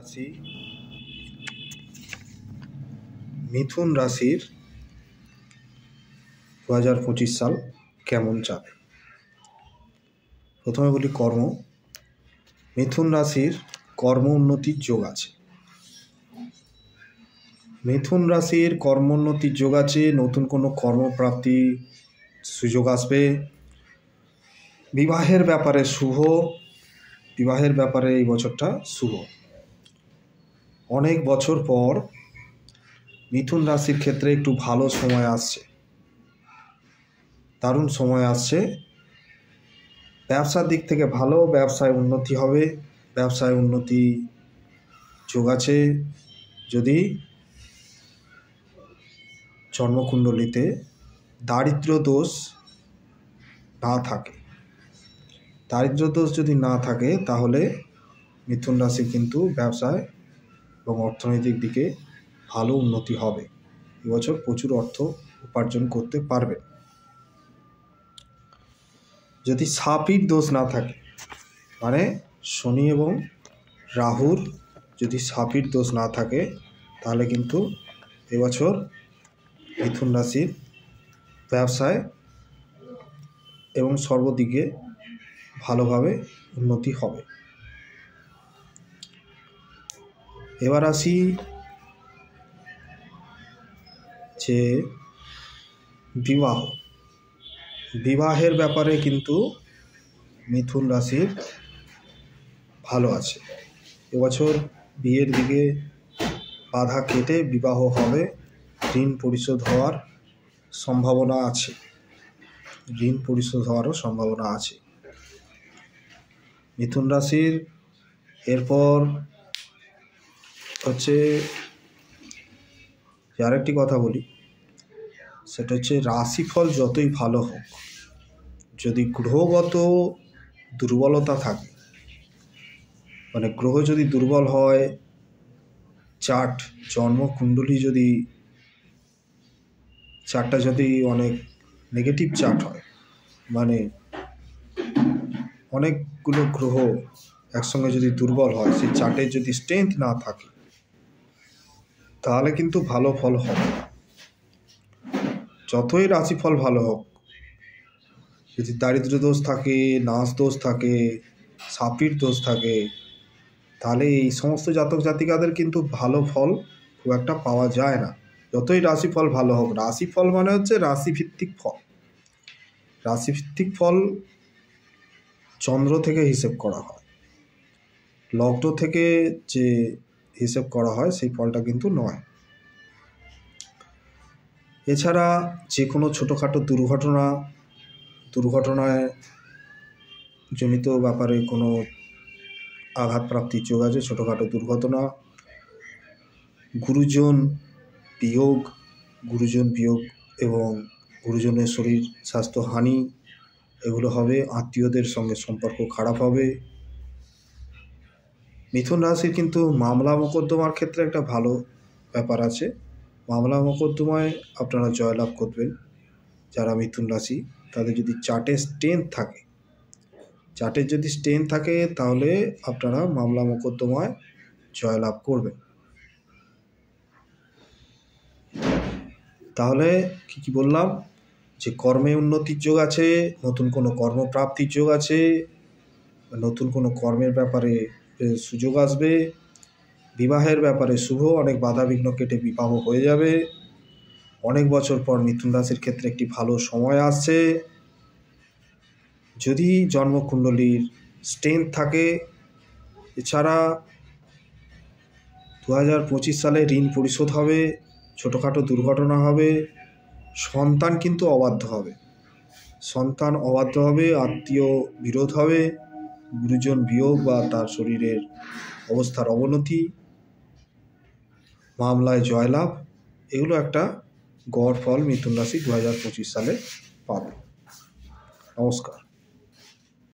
রাশি মিথুন রাশির 2025 সাল কেমন যাবে। প্রথমে বলি কর্ম। মিথুন রাশির কর্ম উন্নতির যোগ আছে। মিথুন রাশির কর্ম উন্নতির যোগ আছে। নতুন কোনো কর্মপ্রাপ্তি সুযোগ আসবে। বিবাহের ব্যাপারে শুভ। বিবাহের ব্যাপারে এই বছরটা শুভ। অনেক বছর পর মিথুন রাশির ক্ষেত্রে একটু ভালো সময় আসছে, দারুণ সময় আসছে। ব্যবসার দিক থেকে ভালো, ব্যবসায় উন্নতি হবে। ব্যবসায় উন্নতি যোগ আছে যদি জন্মকুণ্ডলিতে দারিদ্র্য দোষ না থাকে। দারিদ্র্য দোষ যদি না থাকে তাহলে মিথুন রাশি কিন্তু ব্যবসায় এবং অর্থনৈতিক দিকে ভালো উন্নতি হবে। এবছর প্রচুর অর্থ উপার্জন করতে পারবে। যদি সাপির দোষ না থাকে, মানে শনি এবং রাহুর যদি সাপির দোষ না থাকে, তাহলে কিন্তু এবছর মিথুন রাশির ব্যবসায় এবং সর্বদিকে ভালোভাবে উন্নতি হবে। এবার আসি যে বিবাহের ব্যাপারে কিন্তু মিথুন রাশির ভালো আছে। এবছর বিয়ের দিকে বাধা কেটে বিবাহ হবে। ঋণ পরিশোধ হওয়ার সম্ভাবনা আছে। ঋণ পরিশোধ হওয়ারও সম্ভাবনা আছে মিথুন রাশির। এরপর হচ্ছে আরেকটি কথা বলি, সেটা হচ্ছে রাশিফল যতই ভালো হোক, যদি গ্রহগত দুর্বলতা থাকে, মানে গ্রহ যদি দুর্বল হয়, চার্ট জন্মকুণ্ডলী যদি চার্টটা যদি অনেক নেগেটিভ চার্ট হয়, মানে অনেকগুলো গ্রহ একসঙ্গে যদি দুর্বল হয়, সেই চার্টের যদি স্ট্রেংথ না থাকে, তাহলে কিন্তু ভালো ফল হবে না। যতই রাশিফল ভালো হোক, যদি দারিদ্র্য দোষ থাকে, নাশ দোষ থাকে, সাপির দোষ থাকে, তাহলে এই সমস্ত জাতক জাতিকাদের কিন্তু ভালো ফল খুব একটা পাওয়া যায় না। যতই রাশিফল ভালো হোক, রাশিফল মানে হচ্ছে রাশিভিত্তিক ফল। রাশিভিত্তিক ফল চন্দ্র থেকে হিসেব করা হয়, লগ্ন থেকে যে হিসেব করা হয় সেই ফলটা কিন্তু নয়। এছাড়া যে কোনো ছোটোখাটো দুর্ঘটনায় জনিত ব্যাপারে কোনো আঘাতপ্রাপ্তির যোগ আছে। ছোটোখাটো দুর্ঘটনা, গুরুজন বিয়োগ এবং গুরুজনের শরীর স্বাস্থ্য হানি, এগুলো হবে। আত্মীয়দের সঙ্গে সম্পর্ক খারাপ হবে। মিথুন রাশির কিন্তু মামলা মোকদ্দমার ক্ষেত্রে একটা ভালো ব্যাপার আছে। মামলা মোকদ্দমায় আপনারা জয়লাভ করবেন। যারা মিথুন রাশি, তাদের যদি চার্টের যদি স্ট্রেংথ থাকে, তাহলে আপনারা মামলা মোকদ্দমায় জয়লাভ করবেন। তাহলে কি বললাম, যে কর্মে উন্নতির যোগ আছে, নতুন কোনো কর্মপ্রাপ্তির যোগ আছে, নতুন কোনো কর্মের ব্যাপারে সুযোগ আসবে, বিবাহের ব্যাপারে শুভ, অনেক বাধাবিঘ্ন কেটে বিবাহ হয়ে যাবে। অনেক বছর পর মিথুন রাশির ক্ষেত্রে একটি ভালো সময় আসছে যদি জন্মকুণ্ডলীর স্ট্রেংথ থাকে। এছাড়া 2025 সালে ঋণ পরিশোধ হবে, ছোটোখাটো দুর্ঘটনা হবে, সন্তান কিন্তু অবাধ্য হবে, আত্মীয় বিরোধ হবে, গুরুজন বিয়োগ বা তার শরীরের অবস্থার অবনতি, মামলায় জয়লাভ, এগুলো একটা গড় ফল মিথুন রাশি 2025 সালে পাবে। নমস্কার।